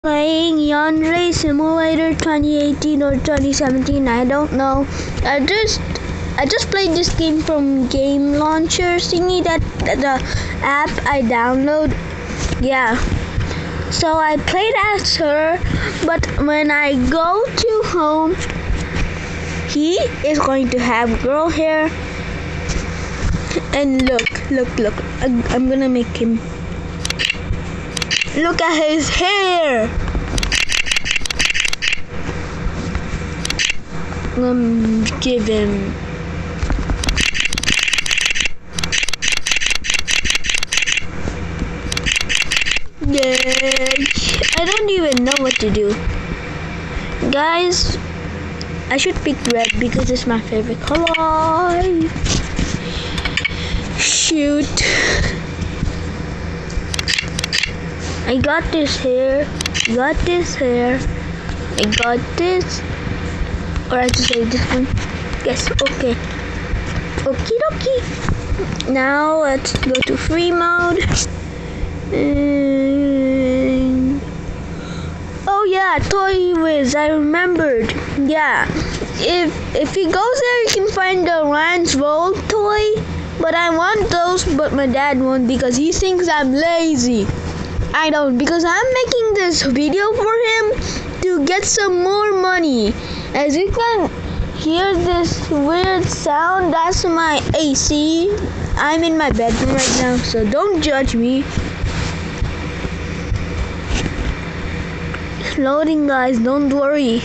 Playing Yandere Simulator 2018 or 2017, I don't know. I just played this game from Game Launcher thingy, that the app I download. Yeah. So I played as her, but when I go to home, he is going to have girl hair. And look. I'm gonna make him. Look at his hair. Give him. Yeah, I don't even know what to do. Guys, I should pick red because it's my favorite color. Shoot. I got this hair, I got this, or I have to say this one. Yes, okay. Okie dokie. Now let's go to free mode. Oh yeah, Toy Wiz, I remembered. Yeah, if he goes there, he can find the Ryan's Roll toy. But I want those, but my dad won't because he thinks I'm lazy. I don't, because I'm making this video for him to get some more money. As you can hear this weird sound, that's my AC. I'm in my bedroom right now, so don't judge me. It's loading, guys, don't worry.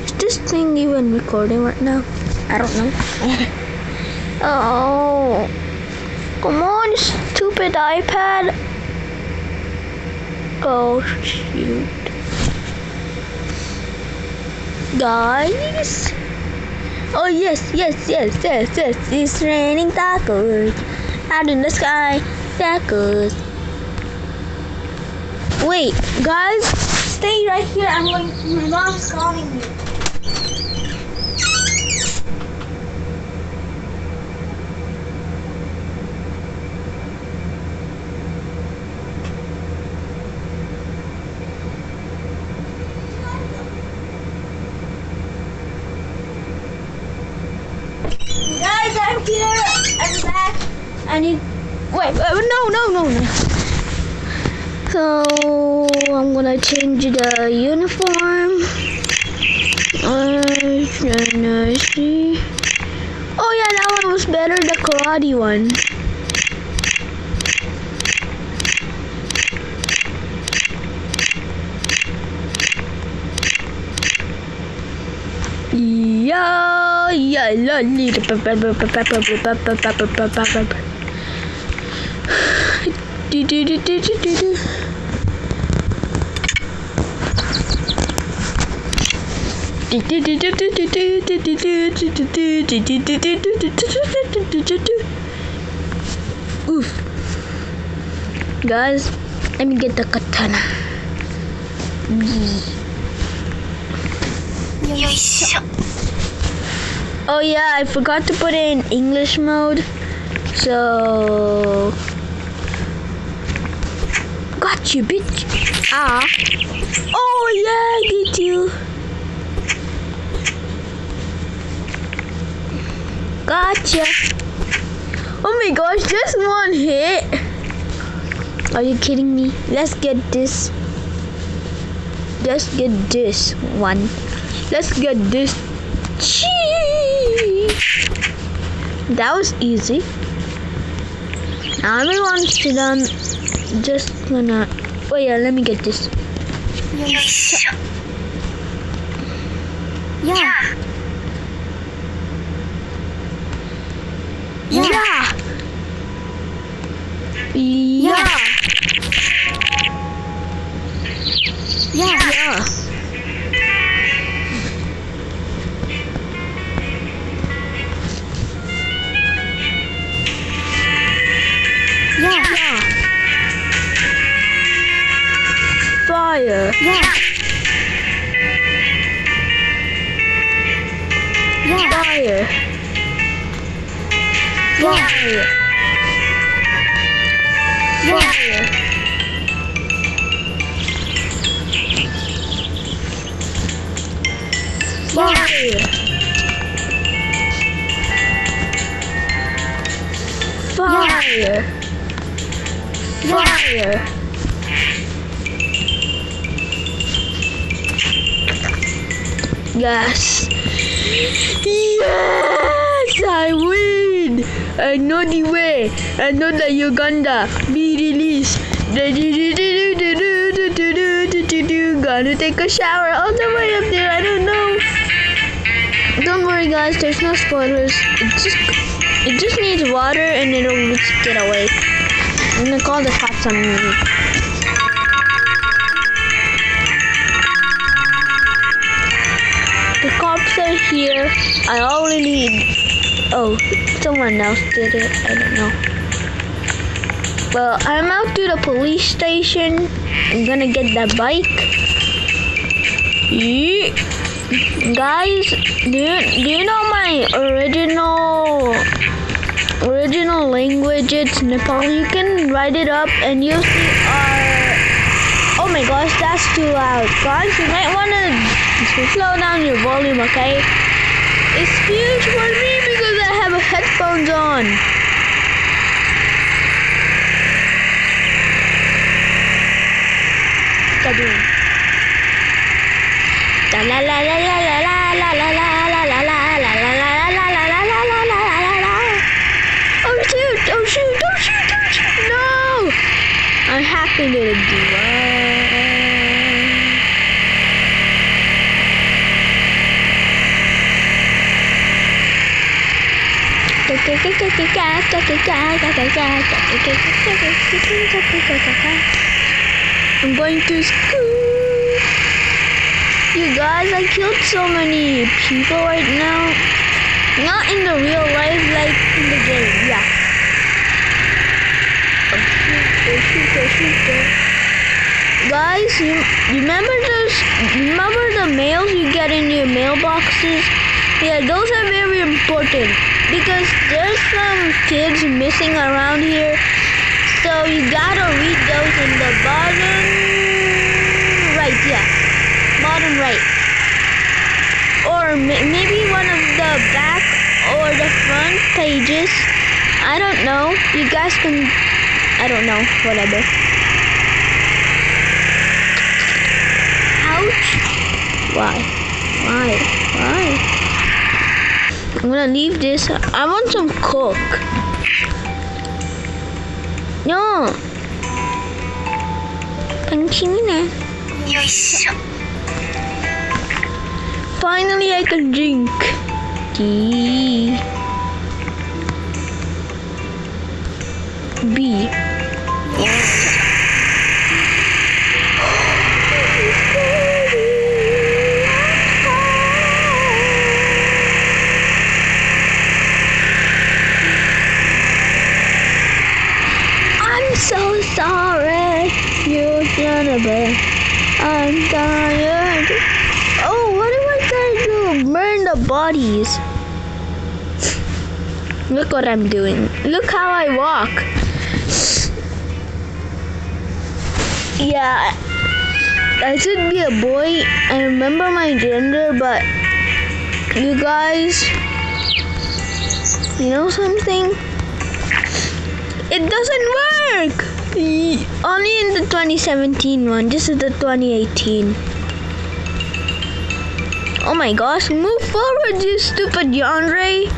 Is this thing even recording right now? I don't know. Oh, come on, stupid iPad. Oh shoot. Guys. Oh yes. It's raining tacos out in the sky. Tacos. Wait, guys, stay right here. My mom's calling me. I'm here. I'm back. I need. Wait. No. So I'm gonna change the uniform. See. Oh yeah, that one was better. The karate one. Yeah. Oof. Guys, let me get the katana. Oh yeah, I forgot to put it in English mode. So got you, bitch. Ah. Oh yeah, I get you. Gotcha. Oh my gosh, just one hit. Are you kidding me? Let's get this. Let's get this one. Let's get this. That was easy. Now everyone's done. Just gonna. Oh yeah, let me get this. Yeah. Fire. Fire. Fire! Fire! Fire! Yes! Yes! I win! I know the way. I know that Uganda be released. Gonna take a shower all the way up there. I don't know. Don't worry, guys. There's no spoilers. It just needs water and it'll just get away. I'm gonna call the cops on me. The cops are here. I only need. Oh, someone else did it. I don't know. Well, I'm out to the police station. I'm gonna get that bike. Yeah. Guys, do you know my original language? It's Nepal. You can write it up and you'll see our. Oh my gosh, that's too loud. Guys, you might wanna slow down your volume, okay? It's huge for me because I have headphones on. Kaboom. La la la la la la la la la la la la la la la la la la la la. Oh shoot! Oh shoot! Oh shoot! Oh shoot! No! I'm happy to do it. I'm going to school. You guys, I killed so many people right now. Not in the real life, like in the game, yeah. Oh shoot. Guys, you remember the mails you get in your mailboxes? Yeah, those are very important because there's some kids missing around here. So you gotta read those in the bottom right, yeah. Bottom right. Or maybe one of the back or the front pages. I don't know. You guys can, I don't know, whatever. Ouch. Why? I'm gonna leave this. I want some Coke. No. Continue. Finally, I can drink. D. B. I'm so sorry, you're gonna be. I'm tired. Oh, what am I trying to do? Burn the bodies. Look what I'm doing. Look how I walk. Yeah, I should be a boy. I remember my gender, but you guys, you know something? It doesn't work. Only in the 2017 one. This is the 2018. Oh my gosh, move forward, you stupid Yandere.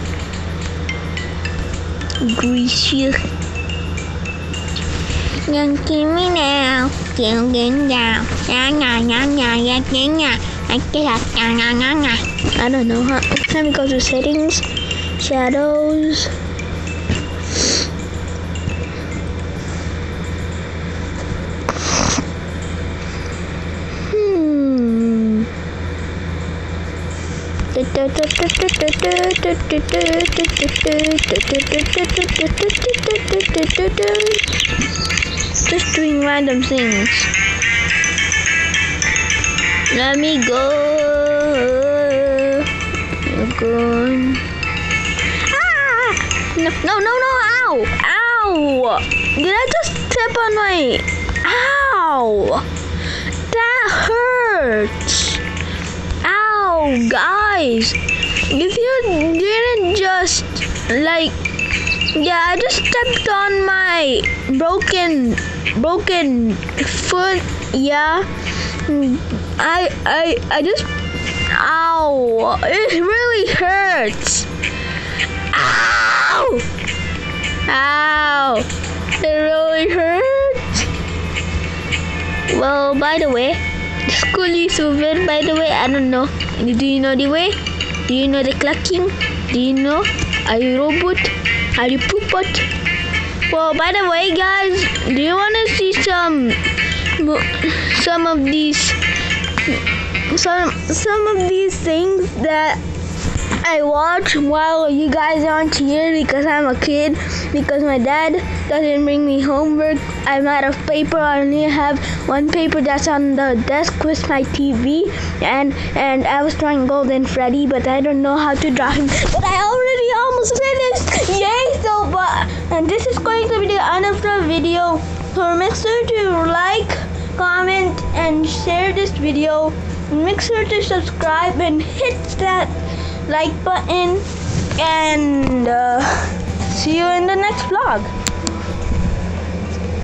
Greasy. Young me now. I don't know how. Let me go to settings, shadows. Just doing random things. Let me go. Ah! No! Ow! Ow! Did I just step on my? Ow! That hurts. Ow, guys. guys, if you didn't just like, yeah, I just stepped on my broken foot. Yeah, I just, ow, it really hurts. Ow, ow, it really hurts. Well, by the way, the school is over. By the way, I don't know. Do you know the way? Do you know the clucking? Do you know? Are you robot? Are you poopot? Well, by the way, guys, do you want to see some of these things that I watch while you guys aren't here because I'm a kid, because my dad doesn't bring me homework. I'm out of paper. I only have one paper that's on the desk with my TV, and I was drawing Golden Freddy, but I don't know how to draw him. But I already almost finished. Yay! And this is going to be the end of the video. So make sure to like, comment, and share this video. Make sure to subscribe and hit that like button, and see you in the next vlog.